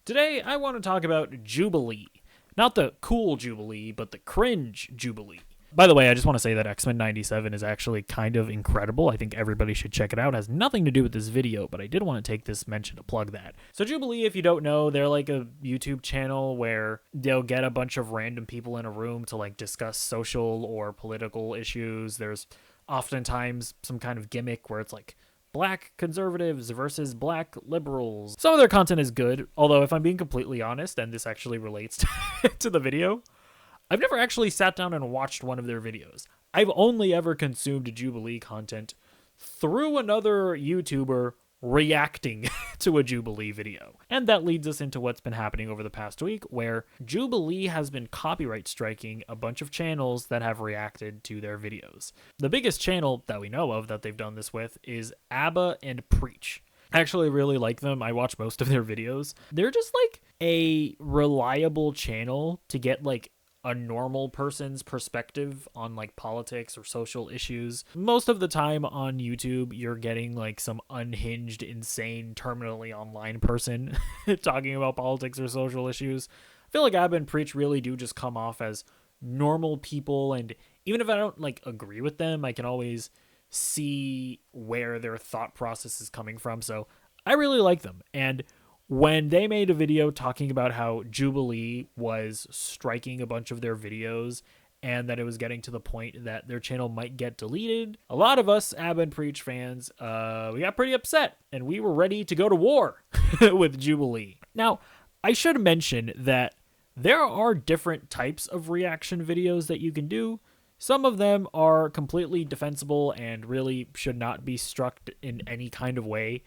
Today, I want to talk about Jubilee. Not the cool Jubilee, but the cringe Jubilee. By the way, I just want to say that X-Men 97 is actually kind of incredible. I think everybody should check it out. It has nothing to do with this video, but I did want to take this mention to plug that. So Jubilee, if you don't know, they're like a YouTube channel where they'll get a bunch of random people in a room to like discuss social or political issues. There's oftentimes some kind of gimmick where it's like black conservatives versus black liberals. Some of their content is good, although if I'm being completely honest, and this actually relates to the video, I've never actually sat down and watched one of their videos. I've only ever consumed Jubilee content through another YouTuber reacting to a Jubilee video. And that leads us into what's been happening over the past week, where Jubilee has been copyright striking a bunch of channels that have reacted to their videos. The biggest channel that we know of that they've done this with is Abba and Preach. I actually really like them. I watch most of their videos. They're just like a reliable channel to get like a normal person's perspective on like politics or social issues. Most of the time on YouTube, you're getting like some unhinged, insane, terminally online person talking about politics or social issues. I feel like Abba and Preach really do just come off as normal people, and even if I don't like agree with them, I can always see where their thought process is coming from. So I really like them. And when they made a video talking about how Jubilee was striking a bunch of their videos and that it was getting to the point that their channel might get deleted, a lot of us Abba and Preach fans, we got pretty upset and we were ready to go to war with Jubilee. Now, I should mention that there are different types of reaction videos that you can do. Some of them are completely defensible and really should not be struck in any kind of way.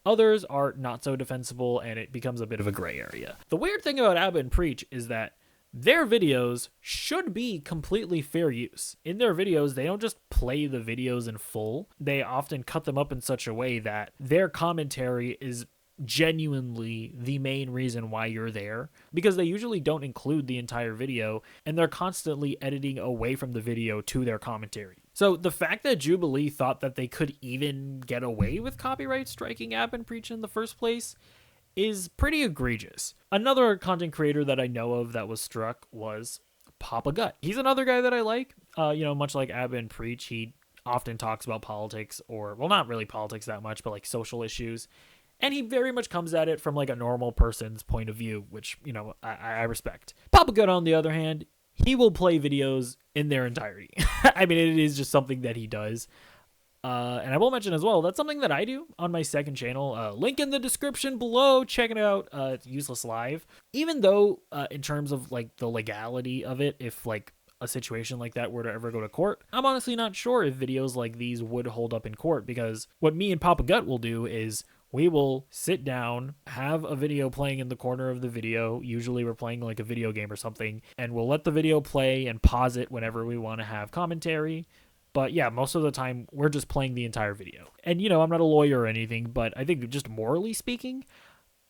Others are not so defensible, and it becomes a bit of a gray area. The weird thing about Abba and Preach is that their videos should be completely fair use. In their videos, they don't just play the videos in full. They often cut them up in such a way that their commentary is genuinely the main reason why you're there, because they usually don't include the entire video, and they're constantly editing away from the video to their commentary. So the fact that Jubilee thought that they could even get away with copyright striking Abba and Preach in the first place is pretty egregious. Another content creator that I know of that was struck was Papa Gut. He's another guy that I like. Much like Abba and Preach, he often talks about politics, or, well, not really politics that much, but like social issues. And he very much comes at it from like a normal person's point of view, which, I respect. Papa Gut, on the other hand, he will play videos in their entirety. I mean, it is just something that he does. And I will mention as well, that's something that I do on my second channel. Link in the description below. Check it out. It's Useless Live. Even though in terms of like the legality of it, if like a situation like that were to ever go to court, I'm honestly not sure if videos like these would hold up in court, because what me and Papa Gut will do is we will sit down, have a video playing in the corner of the video. Usually we're playing like a video game or something, and we'll let the video play and pause it whenever we want to have commentary. But yeah, most of the time we're just playing the entire video. And I'm not a lawyer or anything, but I think just morally speaking,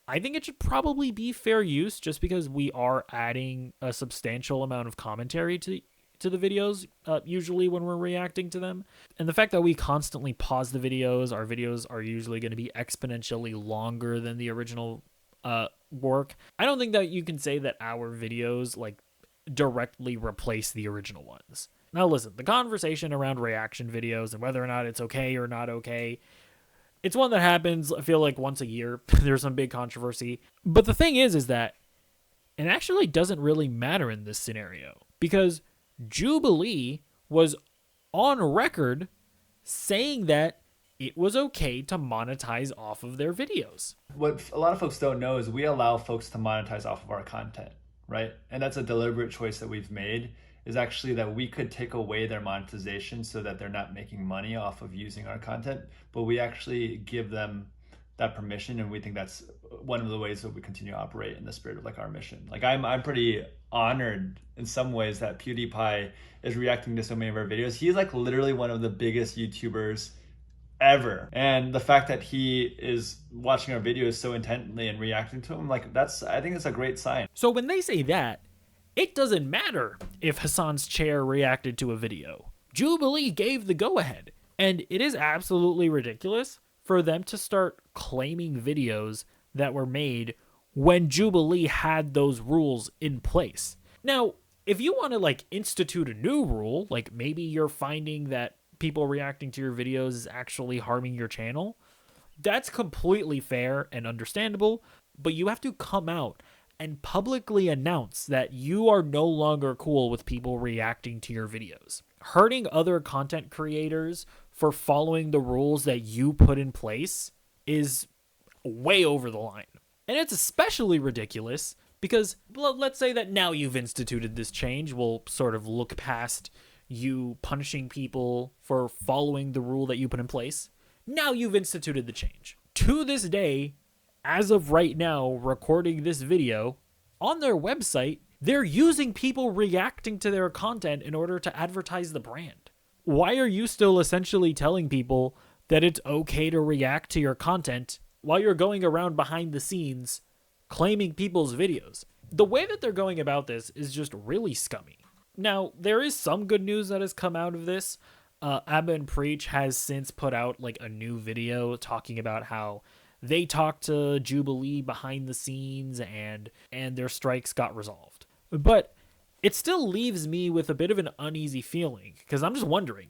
I think it should probably be fair use, just because we are adding a substantial amount of commentary to the videos, usually when we're reacting to them. And the fact that we constantly pause the videos, our videos are usually going to be exponentially longer than the original work. I don't think that you can say that our videos like directly replace the original ones. Now listen, the conversation around reaction videos and whether or not it's okay or not okay, it's one that happens, I feel like, once a year. There's some big controversy. But the thing is that it actually doesn't really matter in this scenario, because Jubilee was on record saying that it was okay to monetize off of their videos. What a lot of folks don't know is we allow folks to monetize off of our content, right? And that's a deliberate choice that we've made, is actually that we could take away their monetization so that they're not making money off of using our content, but we actually give them that permission, and we think that's one of the ways that we continue to operate in the spirit of like our mission. Like I'm pretty honored in some ways that PewDiePie is reacting to so many of our videos. He's like literally one of the biggest YouTubers ever, and the fact that he is watching our videos so intently and reacting to them, like I think it's a great sign. So when they say that, it doesn't matter if Hassan's chair reacted to a video. Jubilee gave the go-ahead, and it is absolutely ridiculous for them to start claiming videos that were made when Jubilee had those rules in place. Now, if you want to like institute a new rule, like maybe you're finding that people reacting to your videos is actually harming your channel, that's completely fair and understandable, but you have to come out and publicly announce that you are no longer cool with people reacting to your videos. Hurting other content creators for following the rules that you put in place is way over the line. And it's especially ridiculous because let's say that now you've instituted this change. We'll sort of look past you punishing people for following the rule that you put in place. Now you've instituted the change. To this day, as of right now, recording this video, on their website, they're using people reacting to their content in order to advertise the brand. Why are you still essentially telling people that it's okay to react to your content while you're going around behind the scenes claiming people's videos? The way that they're going about this is just really scummy. Now, there is some good news that has come out of this. Abba and Preach has since put out like a new video talking about how they talked to Jubilee behind the scenes and their strikes got resolved. But it still leaves me with a bit of an uneasy feeling because I'm just wondering,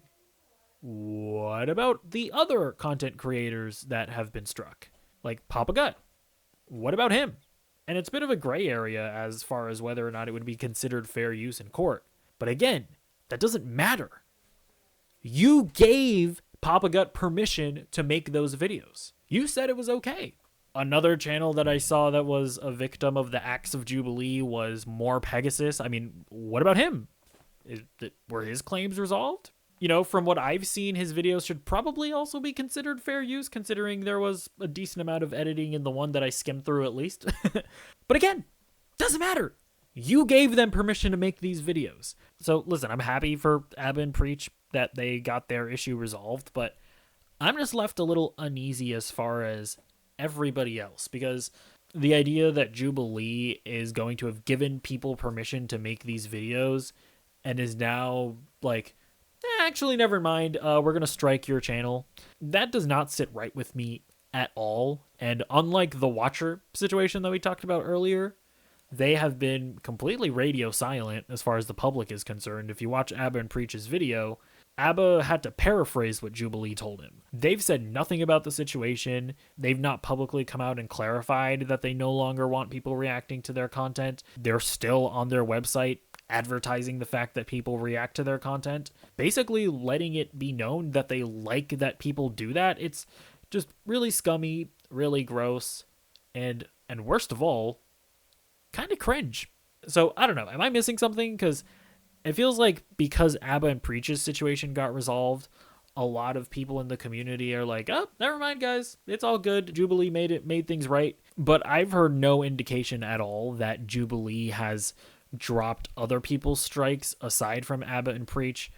what about the other content creators that have been struck? Like Papa Gut. What about him? And it's a bit of a gray area as far as whether or not it would be considered fair use in court. But again, that doesn't matter. You gave Papa Gut permission to make those videos. You said it was okay. Another channel that I saw that was a victim of the acts of Jubilee was More Pegasus. I mean, what about him? Were his claims resolved? You know, from what I've seen, his videos should probably also be considered fair use, considering there was a decent amount of editing in the one that I skimmed through at least. But again, doesn't matter. You gave them permission to make these videos. So listen, I'm happy for Abba and Preach that they got their issue resolved, but I'm just left a little uneasy as far as everybody else, because the idea that Jubilee is going to have given people permission to make these videos and is now like, actually, never mind, we're going to strike your channel. That does not sit right with me at all. And unlike the Watcher situation that we talked about earlier, they have been completely radio silent as far as the public is concerned. If you watch Abba and Preach's video, Abba had to paraphrase what Jubilee told him. They've said nothing about the situation. They've not publicly come out and clarified that they no longer want people reacting to their content. They're still on their website advertising the fact that people react to their content, basically letting it be known that they like that people do that. It's just really scummy, really gross, and worst of all, kind of cringe. So I don't know, am I missing something? Because it feels like because Abba and Preach's situation got resolved, a lot of people in the community are like, oh, never mind guys, it's all good, Jubilee made things right. But I've heard no indication at all that Jubilee has dropped other people's strikes aside from Abba and Preach.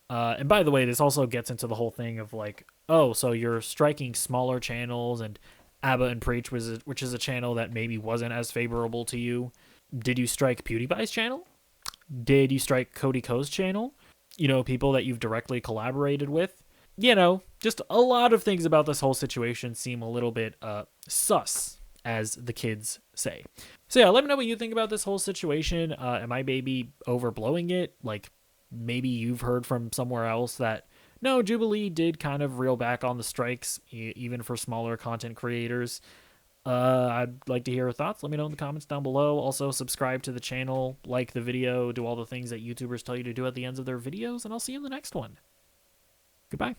And by the way, this also gets into the whole thing of like, oh, so you're striking smaller channels and Abba and Preach, which is a channel that maybe wasn't as favorable to you. Did you strike PewDiePie's channel? Did you strike Cody Ko's channel? You know, people that you've directly collaborated with? You know, just a lot of things about this whole situation seem a little bit sus, as the kids say. So yeah, let me know what you think about this whole situation. Am I maybe overblowing it? Like, maybe you've heard from somewhere else that, no, Jubilee did kind of reel back on the strikes, even for smaller content creators. I'd like to hear your thoughts. Let me know in the comments down below. Also, subscribe to the channel, like the video, do all the things that YouTubers tell you to do at the ends of their videos, and I'll see you in the next one. Goodbye.